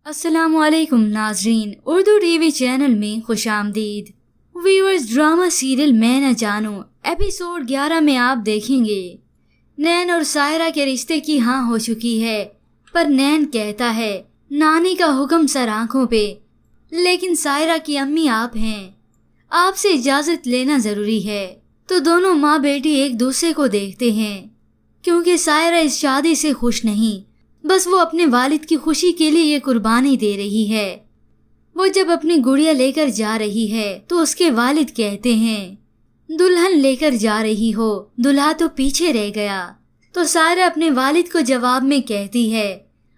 अस्सलाम वालेकुम नाजरीन, उर्दू टीवी चैनल में खुश आमदीद। व्यूअर्स, ड्रामा सीरियल मैं न जानूं एपिसोड 11 में आप देखेंगे नैन और सायरा के रिश्ते की हाँ हो चुकी है, पर नैन कहता है नानी का हुक्म सर आंखों पे, लेकिन सायरा की अम्मी आप हैं, आपसे इजाजत लेना जरूरी है। तो दोनों माँ बेटी एक दूसरे को देखते हैं, क्योंकि सायरा इस शादी से खुश नहीं, बस वो अपने वालिद की खुशी के लिए ये कुर्बानी दे रही है। वो जब अपनी गुड़िया लेकर जा रही है तो उसके वालिद कहते हैं दुल्हन लेकर जा रही हो, दुल्हा तो पीछे रह गया। तो सायरा अपने वालिद को जवाब में कहती है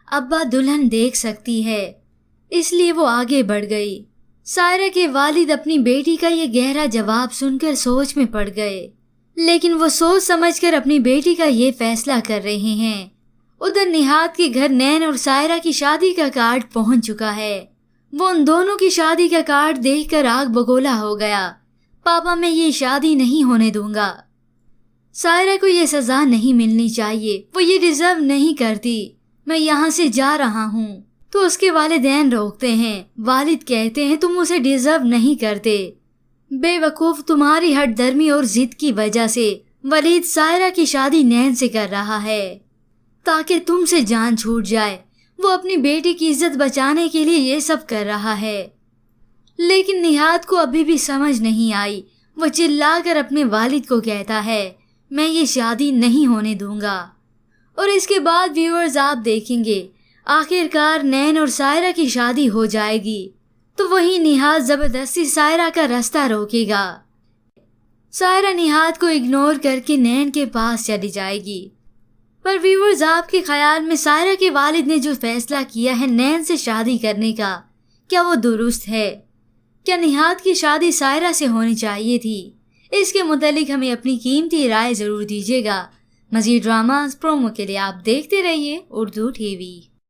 अब्बा दुल्हन देख सकती है, इसलिए वो आगे बढ़ गई। सायरा के वालिद अपनी बेटी का ये गहरा जवाब सुनकर सोच में पड़ गए, लेकिन वो सोच समझकर अपनी बेटी का ये फैसला कर रहे हैं। उधर निहाद के घर नैन और सायरा की शादी का कार्ड पहुंच चुका है। वो उन दोनों की शादी का कार्ड देखकर आग बगोला हो गया। पापा, मैं ये शादी नहीं होने दूंगा। सायरा को ये सजा नहीं मिलनी चाहिए, वो ये डिजर्व नहीं करती। मैं यहाँ से जा रहा हूँ। तो उसके वालिदैन रोकते हैं। वालिद कहते हैं तुम उसे डिजर्व नहीं करते। बेवकूफ, तुम्हारी हठधर्मी और जिद की वजह से वलीद सायरा की शादी नैन से कर रहा है ताकि तुमसे जान छूट जाए। वो अपनी बेटी की इज्जत बचाने के लिए ये सब कर रहा है। लेकिन निहाद को अभी भी समझ नहीं आई। वो चिल्लाकर अपने वालिद को कहता है मैं ये शादी नहीं होने दूंगा। और इसके बाद व्यूअर्स, आप देखेंगे आखिरकार नैन और सायरा की शादी हो जाएगी। तो वही निहाद जबरदस्ती सायरा का रास्ता रोकेगा। सायरा निहाद को इग्नोर करके नैन के पास चली जाएगी। पर व्यूअर्स, आपके ख्याल में सायरा के वालिद ने जो फैसला किया है नैन से शादी करने का, क्या वो दुरुस्त है? क्या निहाद की शादी सायरा से होनी चाहिए थी? इसके मुतालिक हमें अपनी कीमती राय जरूर दीजिएगा। मज़ीद ड्रामास प्रोमो के लिए आप देखते रहिए उर्दू टीवी।